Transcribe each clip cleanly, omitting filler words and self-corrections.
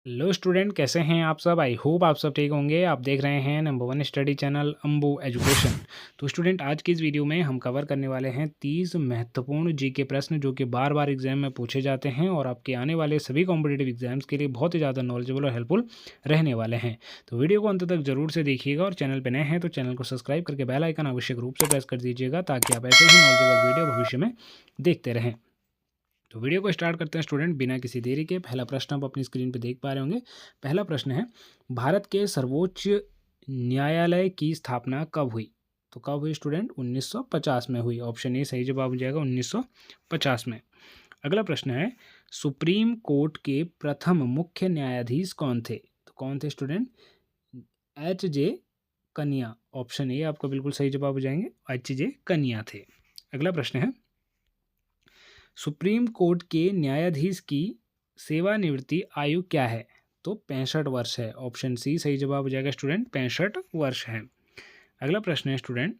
Hello student, कैसे हैं आप सब। आई होप आप सब ठीक होंगे। आप देख रहे हैं number one study channel Ambu education. तो स्टूडेंट, आज की इस वीडियो में हम कवर करने वाले हैं 30 महत्वपूर्ण जीके प्रश्न जो कि बार बार एग्जाम में पूछे जाते हैं और आपके आने वाले सभी कॉम्पिटेटिव एग्जाम्स के लिए बहुत ही ज़्यादा नॉलेजेबल और हेल्पफुल रहने वाले हैं। तो वीडियो को अंत तक जरूर से देखिएगा और चैनल पर नए हैं तो चैनल को सब्सक्राइब करके बेल आइकन आवश्यक रूप से प्रेस कर दीजिएगा ताकि आप ऐसे ही नॉलेजेबल वीडियो भविष्य में देखते रहें। तो वीडियो को स्टार्ट करते हैं स्टूडेंट, बिना किसी देरी के। पहला प्रश्न आप अपनी स्क्रीन पर देख पा रहे होंगे। पहला प्रश्न है, भारत के सर्वोच्च न्यायालय की स्थापना कब हुई। तो कब हुई स्टूडेंट? 1950 में हुई। ऑप्शन ए सही जवाब हो जाएगा, 1950 में। अगला प्रश्न है, सुप्रीम कोर्ट के प्रथम मुख्य न्यायाधीश कौन थे। तो कौन थे स्टूडेंट? एच.जे. कनिया। ऑप्शन ए आपका बिल्कुल सही जवाब हो जाएंगे, एच.जे. कनिया थे। अगला प्रश्न है, सुप्रीम कोर्ट के न्यायाधीश की सेवानिवृत्ति आयु क्या है। तो 65 वर्ष है। ऑप्शन सी सही जवाब हो जाएगा स्टूडेंट, 65 वर्ष है। अगला प्रश्न है स्टूडेंट,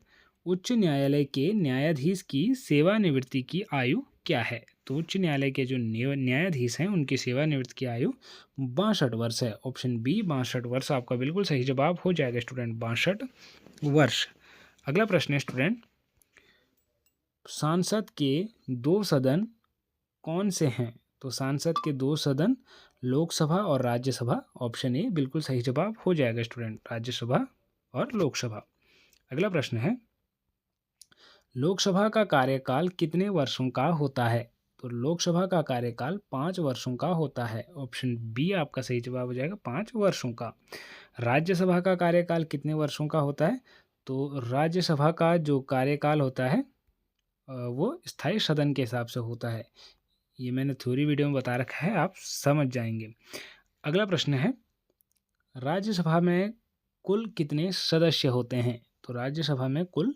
उच्च न्यायालय के न्यायाधीश की सेवानिवृत्ति की आयु क्या है। तो उच्च न्यायालय के जो न्यायाधीश हैं उनकी सेवानिवृत्ति की आयु 62 वर्ष है। ऑप्शन बी 62 वर्ष आपका बिल्कुल सही जवाब हो जाएगा स्टूडेंट, 62 वर्ष। अगला प्रश्न है स्टूडेंट, सांसद के दो सदन कौन से हैं। तो सांसद के दो सदन लोकसभा और राज्यसभा। ऑप्शन ए बिल्कुल सही जवाब हो जाएगा स्टूडेंट, राज्यसभा और लोकसभा। अगला प्रश्न है, लोकसभा का कार्यकाल कितने वर्षों का होता है। तो लोकसभा का कार्यकाल 5 वर्षों का होता है। ऑप्शन बी आपका सही जवाब हो जाएगा, 5 वर्षों का। राज्यसभा का कार्यकाल कितने वर्षों का होता है। तो राज्यसभा का जो कार्यकाल होता है वो स्थायी सदन के हिसाब से होता है। ये मैंने थ्योरी वीडियो में बता रखा है, आप समझ जाएंगे। अगला प्रश्न है, राज्यसभा में कुल कितने सदस्य होते हैं। तो राज्यसभा में कुल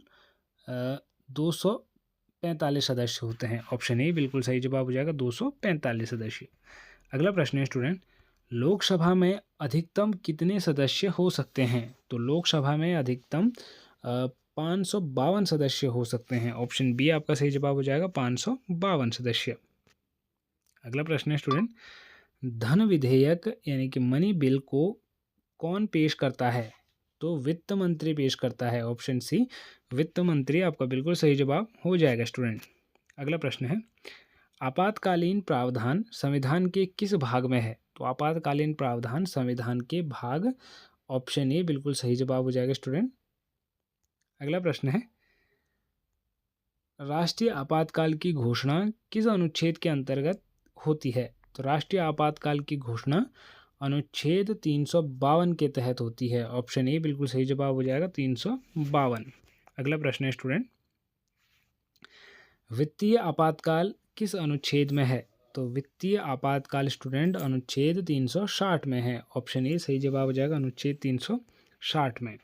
245 सदस्य होते हैं। ऑप्शन ए बिल्कुल सही जवाब हो जाएगा, 245 सदस्य। अगला प्रश्न है स्टूडेंट, लोकसभा में अधिकतम कितने सदस्य हो सकते हैं। तो लोकसभा में अधिकतम 552 सदस्य हो सकते हैं। ऑप्शन बी आपका सही जवाब हो जाएगा, 552 सदस्य। अगला प्रश्न है स्टूडेंट, धन विधेयक यानी कि मनी बिल को कौन पेश करता है। तो वित्त मंत्री पेश करता है। ऑप्शन सी वित्त मंत्री आपका बिल्कुल सही जवाब हो जाएगा स्टूडेंट। अगला प्रश्न है, आपातकालीन प्रावधान संविधान के किस भाग में है। तो आपातकालीन प्रावधान संविधान के भाग, ऑप्शन ए बिल्कुल सही जवाब हो जाएगा स्टूडेंट। अगला प्रश्न है, राष्ट्रीय आपातकाल की घोषणा किस अनुच्छेद के अंतर्गत होती है। तो राष्ट्रीय आपातकाल की घोषणा अनुच्छेद 352 के तहत होती है। ऑप्शन ए बिल्कुल सही जवाब हो जाएगा, 352। अगला प्रश्न है स्टूडेंट, वित्तीय आपातकाल किस अनुच्छेद में है। तो वित्तीय आपातकाल स्टूडेंट अनुच्छेद 360 में है। ऑप्शन ए सही जवाब हो जाएगा, अनुच्छेद 360 में।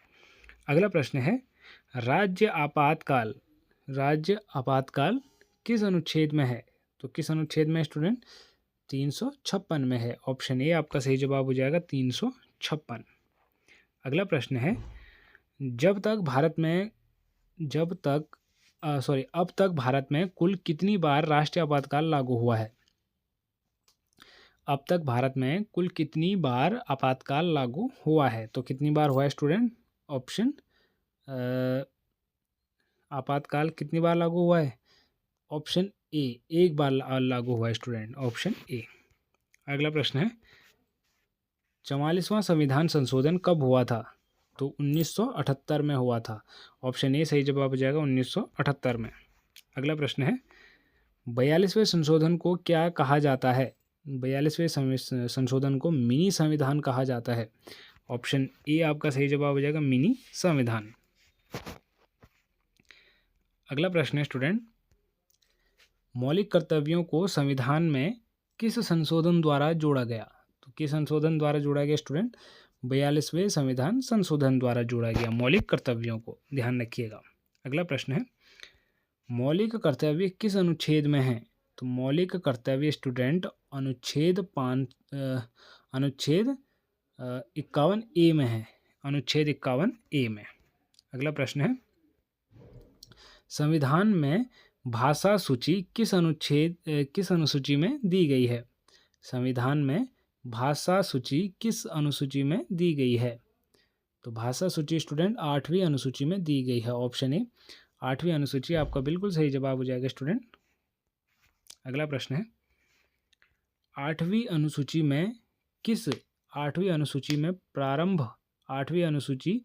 अगला प्रश्न है, राज्य आपातकाल किस अनुच्छेद में है। तो किस अनुच्छेद में स्टूडेंट? 356 में है। ऑप्शन ए आपका सही जवाब हो जाएगा, 356। अगला प्रश्न है, अब तक भारत में कुल कितनी बार राष्ट्रीय आपातकाल लागू हुआ है। अब तक भारत में कुल कितनी बार आपातकाल लागू हुआ है। तो कितनी बार हुआ है स्टूडेंट? ऑप्शन आपातकाल कितनी बार लागू हुआ है? ऑप्शन ए एक बार लागू हुआ है स्टूडेंट, ऑप्शन ए। अगला प्रश्न है, 44वां संविधान संशोधन कब हुआ था। तो 1978 में हुआ था। ऑप्शन ए सही जवाब हो जाएगा, 1978 में। अगला प्रश्न है, 42वें संशोधन को क्या कहा जाता है। 42वें संशोधन को मिनी संविधान कहा जाता है। ऑप्शन ए आपका सही जवाब हो जाएगा, मिनी संविधान। अगला प्रश्न है स्टूडेंट, मौलिक कर्तव्यों को संविधान में किस संशोधन द्वारा जोड़ा गया। तो किस संशोधन द्वारा जोड़ा गया स्टूडेंट? 42वें संविधान संशोधन द्वारा जोड़ा गया मौलिक कर्तव्यों को, ध्यान रखिएगा। अगला प्रश्न है, मौलिक कर्तव्य किस अनुच्छेद में है। तो मौलिक कर्तव्य स्टूडेंट अनुच्छेद 51 ए में है, अनुच्छेद 51 ए में। अगला प्रश्न है, संविधान में भाषा सूची किस अनुसूची में दी गई है। संविधान में भाषा सूची किस अनुसूची में दी गई है? तो भाषा सूची स्टूडेंट 8वीं अनुसूची में दी गई है। ऑप्शन ए 8वीं अनुसूची आपका बिल्कुल सही जवाब हो जाएगा स्टूडेंट। अगला प्रश्न है, 8वीं अनुसूची में किस 8वीं अनुसूची में प्रारंभ 8वीं अनुसूची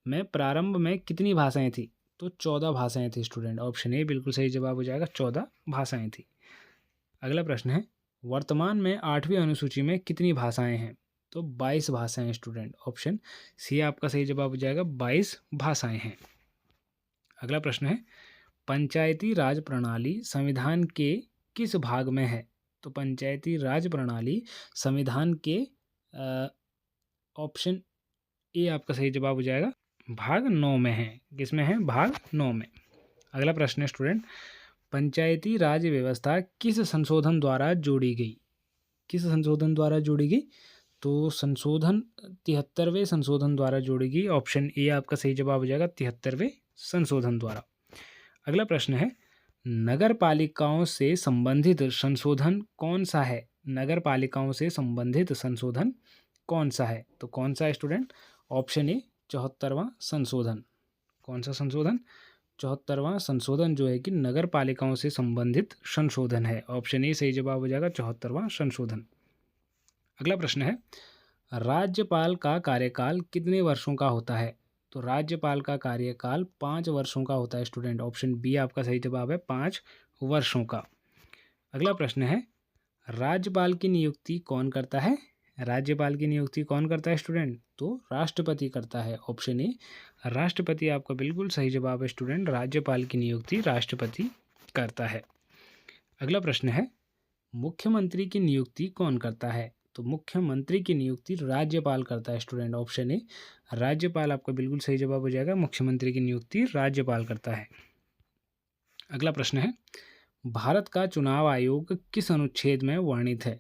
में प्रारंभ में कितनी भाषाएं थी? तो 14 भाषाएं थी स्टूडेंट। ऑप्शन ए बिल्कुल सही जवाब हो जाएगा, 14 भाषाएं थी। अगला प्रश्न है, वर्तमान में 8वीं अनुसूची में कितनी भाषाएं हैं? तो 22 भाषाएं स्टूडेंट। ऑप्शन सी आपका सही जवाब हो जाएगा, 22 भाषाएं हैं। अगला प्रश्न है, पंचायती राज प्रणाली संविधान के किस भाग में है? तो पंचायती राज प्रणाली संविधान के ऑप्शन ए आपका सही जवाब हो जाएगा, भाग 9 में है। किसमें है? भाग 9 में। अगला प्रश्न है स्टूडेंट, पंचायती राज व्यवस्था किस संशोधन द्वारा जोड़ी गई? किस संशोधन द्वारा जोड़ी गई? तो संशोधन 73वें संशोधन द्वारा जोड़ी गई। ऑप्शन ए आपका सही जवाब हो जाएगा, 73वें संशोधन द्वारा। अगला प्रश्न है, नगर पालिकाओं से संबंधित संशोधन कौन सा है? नगर पालिकाओं से संबंधित संशोधन कौन सा है? तो कौन सा है स्टूडेंट? ऑप्शन ए 74वां संशोधन। कौन सा संशोधन? 74वां संशोधन जो है कि नगर पालिकाओं से संबंधित संशोधन है। ऑप्शन ए सही जवाब हो जाएगा, 74वां संशोधन। अगला प्रश्न है, राज्यपाल का कार्यकाल कितने वर्षों का होता है? तो राज्यपाल का कार्यकाल 5 वर्षों का होता है स्टूडेंट। ऑप्शन बी आपका सही जवाब है, 5 वर्षों का। अगला प्रश्न है, राज्यपाल की नियुक्ति कौन करता है? राज्यपाल की नियुक्ति कौन करता है स्टूडेंट? तो राष्ट्रपति करता है। ऑप्शन ए राष्ट्रपति आपका बिल्कुल सही जवाब है स्टूडेंट। राज्यपाल की नियुक्ति राष्ट्रपति करता है। अगला प्रश्न है, मुख्यमंत्री की नियुक्ति कौन करता है? तो मुख्यमंत्री की नियुक्ति राज्यपाल करता है स्टूडेंट। ऑप्शन ए राज्यपाल आपका बिल्कुल सही जवाब हो जाएगा, मुख्यमंत्री की नियुक्ति राज्यपाल करता है। अगला प्रश्न है, भारत का चुनाव आयोग किस अनुच्छेद में वर्णित है?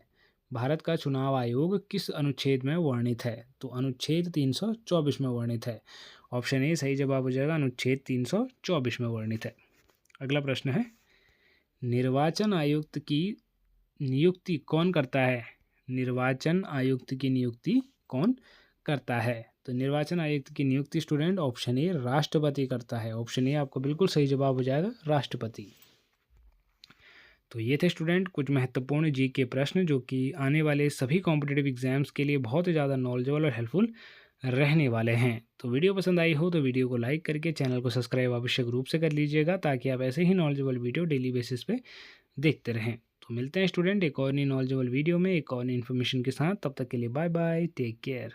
भारत का चुनाव आयोग किस अनुच्छेद में वर्णित है? तो अनुच्छेद 324 में वर्णित है। ऑप्शन ए सही जवाब हो जाएगा, अनुच्छेद 324 में वर्णित है। अगला प्रश्न है, निर्वाचन आयुक्त की नियुक्ति कौन करता है? निर्वाचन आयुक्त की नियुक्ति कौन करता है? तो निर्वाचन आयुक्त की नियुक्ति स्टूडेंट ऑप्शन ए राष्ट्रपति करता है। ऑप्शन ए आपको बिल्कुल सही जवाब हो जाएगा, राष्ट्रपति। तो ये थे स्टूडेंट कुछ महत्वपूर्ण जी के प्रश्न जो कि आने वाले सभी कॉम्पिटिटिव एग्जाम्स के लिए बहुत ही ज़्यादा नॉलेजेबल और हेल्पफुल रहने वाले हैं। तो वीडियो पसंद आई हो तो वीडियो को लाइक करके चैनल को सब्सक्राइब आवश्यक रूप से कर लीजिएगा, ताकि आप ऐसे ही नॉलेजेबल वीडियो डेली बेसिस पे देखते रहें। तो मिलते हैं स्टूडेंट एक और नई नॉलेजेबल वीडियो में एक और नई इन्फॉर्मेशन के साथ। तब तक के लिए बाय बाय, टेक केयर।